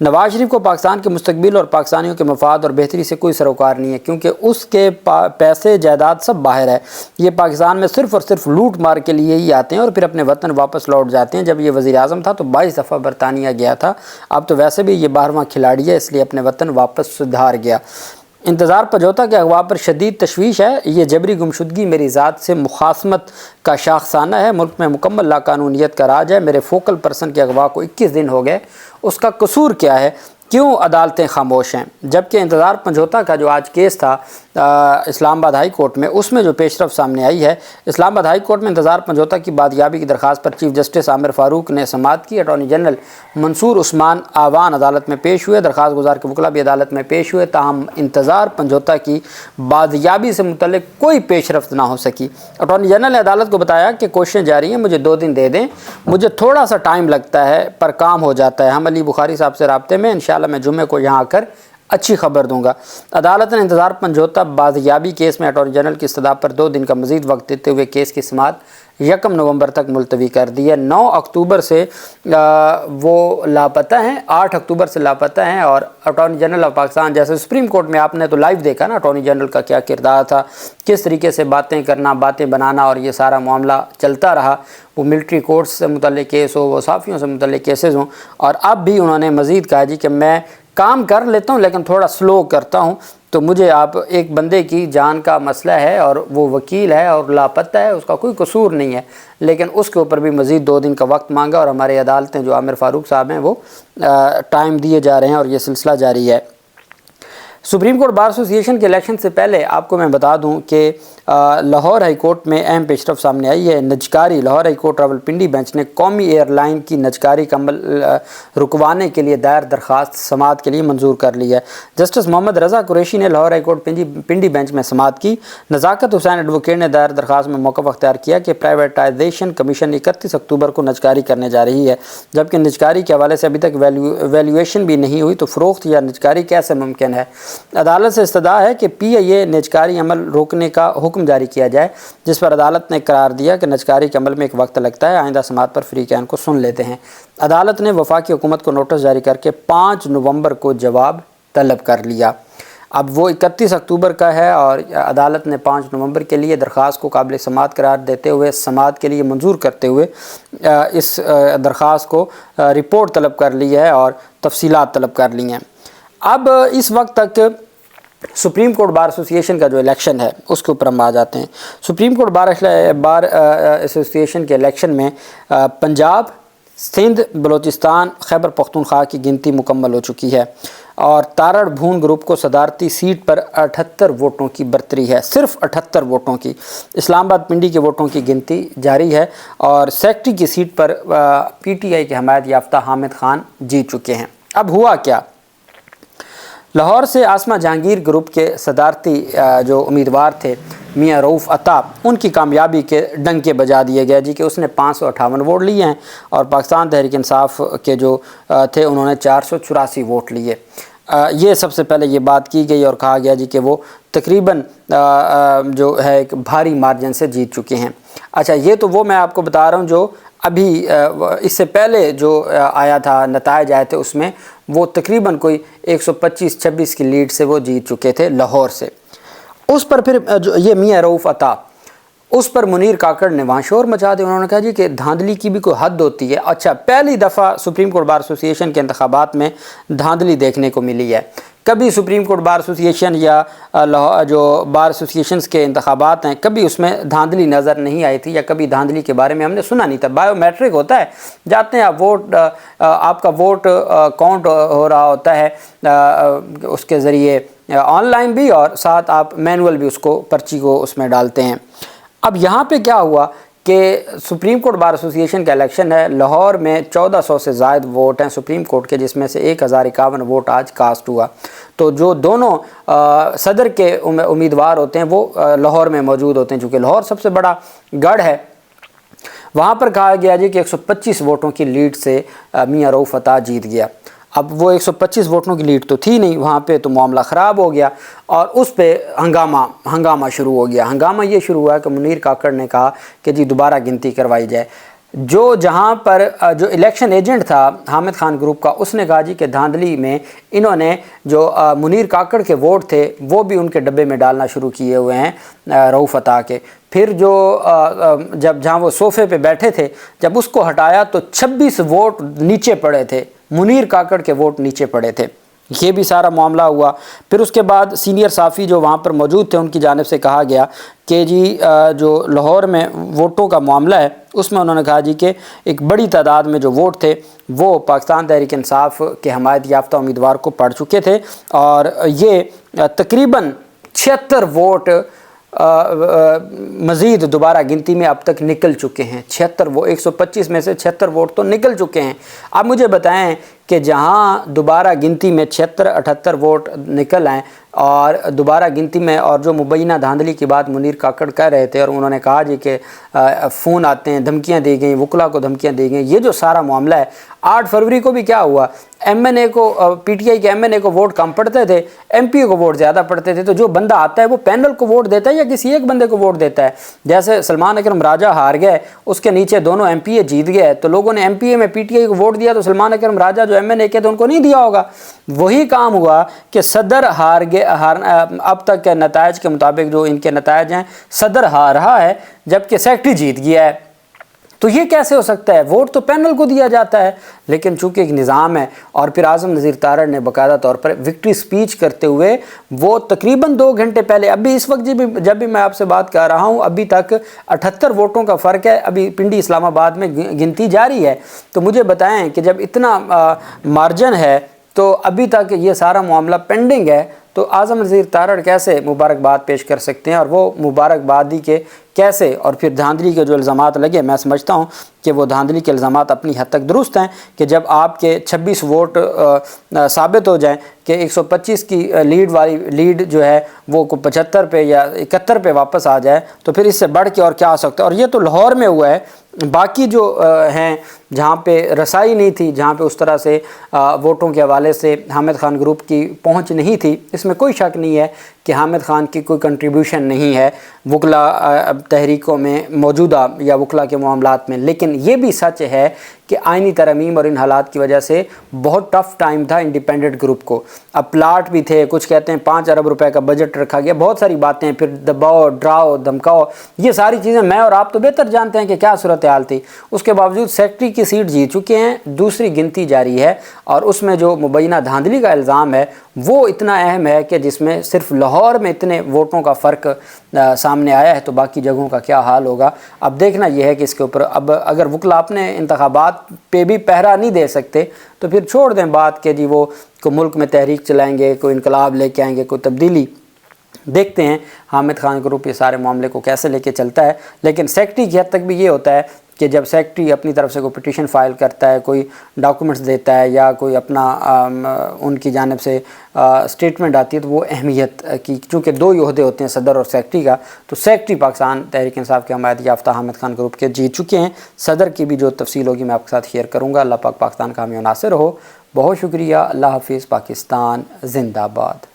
نواز شریف کو پاکستان کے مستقبل اور پاکستانیوں کے مفاد اور بہتری سے کوئی سروکار نہیں ہے، کیونکہ اس کے پیسے جائیداد سب باہر ہے۔ یہ پاکستان میں صرف اور صرف لوٹ مار کے لیے ہی آتے ہیں اور پھر اپنے وطن واپس لوٹ جاتے ہیں۔ جب یہ وزیر اعظم تھا تو 22 دفعہ برطانیہ گیا تھا، اب تو ویسے بھی یہ 12واں کھلاڑی ہے، اس لیے اپنے وطن واپس سدھار گیا۔ انتظار پجوتا کے اغوا پر شدید تشویش ہے، یہ جبری گمشدگی میری ذات سے مخاصمت کا شاخسانہ ہے، ملک میں مکمل لاقانونیت کا راج ہے۔ میرے فوکل پرسن کے اغوا کو 21 دن ہو گئے، اس کا قصور کیا ہے؟ کیوں عدالتیں خاموش ہیں؟ جبکہ انتظار پنجوتا کا جو آج کیس تھا اسلام آباد ہائی کورٹ میں، اس میں جو پیش رفت سامنے آئی ہے، اسلام آباد ہائی کورٹ میں انتظار پنجوتا کی بازیابی کی درخواست پر چیف جسٹس عامر فاروق نے سماعت کی۔ اٹارنی جنرل منصور عثمان آوان عدالت میں پیش ہوئے، درخواست گزار کے وکلاء بھی عدالت میں پیش ہوئے، تاہم انتظار پنجوتا کی بازیابی سے متعلق کوئی پیش رفت نہ ہو سکی۔ اٹارنی جنرل نے عدالت کو بتایا کہ کوششیں جاری ہیں، مجھے 2 دن دے دیں، مجھے تھوڑا سا ٹائم لگتا ہے پر کام ہو جاتا ہے، ہم علی بخاری صاحب سے رابطے میں، انشاءاللہ میں جمعے کو یہاں آ کر اچھی خبر دوں گا۔ عدالت نے انتظار پنجوتا بازیابی کیس میں اٹارنی جنرل کی استدعا پر 2 دن کا مزید وقت دیتے ہوئے کیس کی سماعت 1 نومبر تک ملتوی کر دی ہے۔ 9 اکتوبر سے وہ لاپتہ ہیں، 8 اکتوبر سے لاپتہ ہیں، اور اٹارنی جنرل آف پاکستان، جیسے سپریم کورٹ میں آپ نے تو لائیو دیکھا نا اٹارنی جنرل کا کیا کردار تھا، کس طریقے سے باتیں کرنا، باتیں بنانا، اور یہ سارا معاملہ چلتا رہا، وہ ملٹری کورٹس سے متعلق کیس ہو، وہ صحافیوں سے متعلق کیسز ہوں، اور اب بھی انہوں نے مزید کہا جی کہ میں کام کر لیتا ہوں لیکن تھوڑا سلو کرتا ہوں، تو مجھے آپ ایک بندے کی جان کا مسئلہ ہے اور وہ وکیل ہے اور لاپتہ ہے، اس کا کوئی قصور نہیں ہے، لیکن اس کے اوپر بھی مزید 2 دن کا وقت مانگا، اور ہماری عدالتیں جو عامر فاروق صاحب ہیں وہ ٹائم دیے جا رہے ہیں اور یہ سلسلہ جاری ہے۔ سپریم کورٹ بار ایسوسی ایشن کے الیکشن سے پہلے آپ کو میں بتا دوں کہ لاہور ہائی کورٹ میں اہم پیش رفت سامنے آئی ہے۔ نجکاری Lahore high court Rawalpindi bench نے قومی ایئر لائن کی نجکاری کا عمل رکوانے کے لیے دائر درخواست سماعت کے لیے منظور کر لی ہے۔ جسٹس محمد رضا قریشی نے Lahore high court Pindi bench میں سماعت کی۔ نزاکت حسین ایڈوکیٹ نے دائر درخواست میں موقف اختیار کیا کہ پرائیویٹائزیشن کمیشن 31 اکتوبر کو نجکاری کرنے جا رہی ہے، جبکہ نجکاری کے حوالے سے ابھی تک ویلیویشن بھی نہیں ہوئی، تو فروخت یا نجکاری کیسے ممکن ہے؟ عدالت سے استدعا ہے کہ PIA نجکاری عمل روکنے کا حکم جاری کیا جائے، جس پر عدالت نے قرار دیا کہ نجکاری کے عمل میں ایک وقت لگتا ہے، آئندہ سماعت پر فریقین کو سن لیتے ہیں۔ عدالت نے وفاقی حکومت کو نوٹس جاری کر کے 5 نومبر کو جواب طلب کر لیا۔ اب وہ 31 اکتوبر کا ہے اور عدالت نے 5 نومبر کے لیے درخواست کو قابل سماعت قرار دیتے ہوئے سماعت کے لیے منظور کرتے ہوئے اس درخواست کو رپورٹ طلب کر لی ہے اور تفصیلات طلب کر لی ہیں۔ اب اس وقت تک سپریم کورٹ بار ایسوسی ایشن کا جو الیکشن ہے اس کے اوپر ہم آ جاتے ہیں۔ سپریم کورٹ بار ایسوسی ایشن کے الیکشن میں پنجاب، سندھ، بلوچستان، خیبر پختونخوا کی گنتی مکمل ہو چکی ہے اور تارڑ بھون گروپ کو صدارتی سیٹ پر 78 ووٹوں کی برتری ہے، صرف 78 ووٹوں کی۔ اسلام آباد پنڈی کے ووٹوں کی گنتی جاری ہے اور سیکٹری کی سیٹ پر PTI کے حمایت یافتہ حامد خان جیت چکے ہیں۔ اب ہوا کیا؟ لاہور سے آسمہ جہانگیر گروپ کے صدارتی جو امیدوار تھے میاں رؤوف عطا، ان کی کامیابی کے ڈنکے بجا دیے گئے جی کہ اس نے 558 ووٹ لیے ہیں، اور پاکستان تحریک انصاف کے جو تھے انہوں نے 484 ووٹ لیے۔ یہ سب سے پہلے یہ بات کی گئی اور کہا گیا جی کہ وہ تقریباً جو ہے ایک بھاری مارجن سے جیت چکے ہیں۔ اچھا، یہ تو وہ میں آپ کو بتا رہا ہوں جو ابھی اس سے پہلے جو آیا تھا، نتائج آئے تھے، اس میں وہ تقریباً کوئی 125-26 کی لیڈ سے وہ جیت چکے تھے لاہور سے۔ اس پر پھر جو یہ میاں رؤوف عطا، اس پر منیر کاکڑ نے وہاں شور مچا دیا، انہوں نے کہا جی کہ دھاندلی کی بھی کوئی حد ہوتی ہے۔ اچھا، پہلی دفعہ سپریم کورٹ بار ایسوسی ایشن کے انتخابات میں دھاندلی دیکھنے کو ملی ہے۔ کبھی سپریم کورٹ بار ایسوسی ایشن یا جو بار ایسوسی ایشنز کے انتخابات ہیں، کبھی اس میں دھاندلی نظر نہیں آئی تھی یا کبھی دھاندلی کے بارے میں ہم نے سنا نہیں تھا۔ بایو میٹرک ہوتا ہے، جاتے ہیں آپ ووٹ، آپ کا ووٹ کاؤنٹ ہو رہا ہوتا ہے اس کے ذریعے آن لائن بھی، اور ساتھ آپ مینول بھی اس کو پرچی کو اس میں ڈالتے ہیں۔ اب یہاں پہ کیا ہوا کہ سپریم کورٹ بار ایسوسی ایشن کا الیکشن ہے، لاہور میں 1400 سے زائد ووٹ ہیں سپریم کورٹ کے، جس میں سے 1051 ووٹ آج کاسٹ ہوا۔ تو جو دونوں صدر کے امیدوار ہوتے ہیں وہ لاہور میں موجود ہوتے ہیں، چونکہ لاہور سب سے بڑا گڑھ ہے۔ وہاں پر کہا گیا جی کہ 125 ووٹوں کی لیڈ سے میاں رؤوف عطا جیت گیا۔ اب وہ 125 ووٹوں کی لیڈ تو تھی نہیں، وہاں پہ تو معاملہ خراب ہو گیا اور اس پہ ہنگامہ شروع ہو گیا۔ ہنگامہ یہ شروع ہوا کہ منیر کاکڑ نے کہا کہ جی دوبارہ گنتی کروائی جائے۔ جو جہاں پر جو الیکشن ایجنٹ تھا حامد خان گروپ کا، اس نے کہا جی کہ دھاندلی میں انہوں نے جو منیر کاکڑ کے ووٹ تھے وہ بھی ان کے ڈبے میں ڈالنا شروع کیے ہوئے ہیں رؤوف عطا کے۔ پھر جو جب جہاں وہ صوفے پہ بیٹھے تھے، جب اس کو ہٹایا تو 26 ووٹ نیچے پڑے تھے، منیر کاکڑ کے ووٹ نیچے پڑے تھے۔ یہ بھی سارا معاملہ ہوا۔ پھر اس کے بعد سینئر صحافی جو وہاں پر موجود تھے ان کی جانب سے کہا گیا کہ جی جو لاہور میں ووٹوں کا معاملہ ہے اس میں انہوں نے کہا جی کہ ایک بڑی تعداد میں جو ووٹ تھے وہ پاکستان تحریک انصاف کے حمایت یافتہ امیدوار کو پڑ چکے تھے، اور یہ تقریباً 76 ووٹ مزید دوبارہ گنتی میں اب تک نکل چکے ہیں۔ 76 وہ 125 میں سے 76 ووٹ تو نکل چکے ہیں۔ اب مجھے بتائیں کہ جہاں دوبارہ گنتی میں 76-78 ووٹ نکل آئیں، اور دوبارہ گنتی میں، اور جو مبینہ دھاندلی کی بات منیر کاکڑ کہہ رہے تھے، اور انہوں نے کہا جی کہ فون آتے ہیں، دھمکیاں دی گئیں، وکلا کو دھمکیاں دی گئیں، یہ جو سارا معاملہ ہے 8 فروری کو بھی کیا ہوا، ایم این اے کو، پی ٹی آئی کے ایم این اے کو ووٹ کم پڑتے تھے، ایم پی کو ووٹ زیادہ پڑتے تھے، تو جو بندہ آتا ہے وہ پینل کو ووٹ دیتا ہے یا کسی ایک بندے کو ووٹ دیتا ہے؟ جیسے سلمان اکرم راجہ ہار گئے، اس کے نیچے دونوں ایم پی اے جیت گئے، تو لوگوں نے ایم پی اے میں پی ٹی آئی کو ووٹ دیا تو سلمان اکرم راجہ جو ایم این اے کے تھے ان کو نہیں دیا ہوگا۔ وہی کام ہوا کہ صدر ہار گئے، اب تک کے نتائج کے مطابق جو ان کے نتائج ہیں، صدر ہار رہا ہے جبکہ سیکٹری جیت گیا ہے۔ تو یہ کیسے ہو سکتا ہے؟ ووٹ تو پینل کو دیا جاتا ہے، لیکن چونکہ ایک نظام ہے۔ اور پھر اعظم نذیر تارڑ نے باقاعدہ طور پر وکٹری سپیچ کرتے ہوئے وہ تقریباً 2 گھنٹے پہلے، ابھی اس وقت جب بھی میں آپ سے بات کر رہا ہوں ابھی تک 78 ووٹوں کا فرق ہے، ابھی پنڈی اسلام آباد میں گنتی جاری ہے۔ تو مجھے بتائیں کہ جب اتنا مارجن ہے تو ابھی تک یہ سارا معاملہ پینڈنگ ہے، تو اعظم نذیر تارڑ کیسے مبارکباد پیش کر سکتے ہیں؟ اور وہ مبارکبادی کے کیسے؟ اور پھر دھاندلی کے جو الزامات لگے، میں سمجھتا ہوں کہ وہ دھاندلی کے الزامات اپنی حد تک درست ہیں کہ جب آپ کے 26 ووٹ ثابت ہو جائیں کہ 125 کی لیڈ جو ہے وہ 75 پہ یا 71 پہ واپس آ جائے، تو پھر اس سے بڑھ کے اور کیا ہو سکتا ہے؟ اور یہ تو لاہور میں ہوا ہے، باقی جو ہیں جہاں پہ رسائی نہیں تھی، جہاں پہ اس طرح سے ووٹوں کے حوالے سے حامد خان گروپ کی پہنچ نہیں تھی، اس میں کوئی شک نہیں ہے کہ حامد خان کی کوئی کنٹریبیوشن نہیں ہے وکلا تحریکوں میں موجودہ یا وکلا کے معاملات میں۔ لیکن یہ بھی سچ ہے کہ آئینی ترمیم اور ان حالات کی وجہ سے بہت ٹف ٹائم تھا انڈیپینڈنٹ گروپ کو۔ اب پلاٹ بھی تھے، کچھ کہتے ہیں 5 ارب روپے کا بجٹ رکھا گیا، بہت ساری باتیں، پھر دباؤ، ڈراؤ، دھمکاؤ، یہ ساری چیزیں میں اور آپ تو بہتر جانتے ہیں کہ کیا صورتحال تھی۔ اس کے باوجود سیکٹری کی سیٹ جیت چکے ہیں، دوسری گنتی جاری ہے، اور اس میں جو مبینہ دھاندلی کا الزام ہے وہ اتنا اہم ہے کہ جس میں صرف لاہور میں اتنے ووٹوں کا فرق سامنے آیا ہے، تو باقی جگہوں کا کیا حال ہوگا؟ اب دیکھنا یہ ہے کہ اس کے اوپر اب اگر وکلا اپنے انتخابات پہ بھی پہرا نہیں دے سکتے تو پھر چھوڑ دیں بات کہ جی وہ کوئی ملک میں تحریک چلائیں گے، کوئی انقلاب لے کے آئیں گے، کوئی تبدیلی۔ دیکھتے ہیں حامد خان گروپ یہ سارے معاملے کو کیسے لے کے چلتا ہے۔ لیکن سیکٹری کی حد تک بھی یہ ہوتا ہے کہ جب سیکٹری اپنی طرف سے کوئی پٹیشن فائل کرتا ہے، کوئی ڈاکومنٹس دیتا ہے یا کوئی اپنا ان کی جانب سے سٹیٹمنٹ آتی ہے، تو وہ اہمیت کی، چونکہ 2 عہدے ہوتے ہیں صدر اور سیکٹری کا، تو سیکٹری پاکستان تحریک انصاف کے حمایت یافتہ حامد خان گروپ کے جیت چکے ہیں۔ صدر کی بھی جو تفصیل ہوگی میں آپ کے ساتھ شیئر کروں گا۔ اللہ پاک پاکستان کا حامی و ناصر ہو۔ بہت شکریہ۔ اللہ حافظ۔ پاکستان زندہ باد۔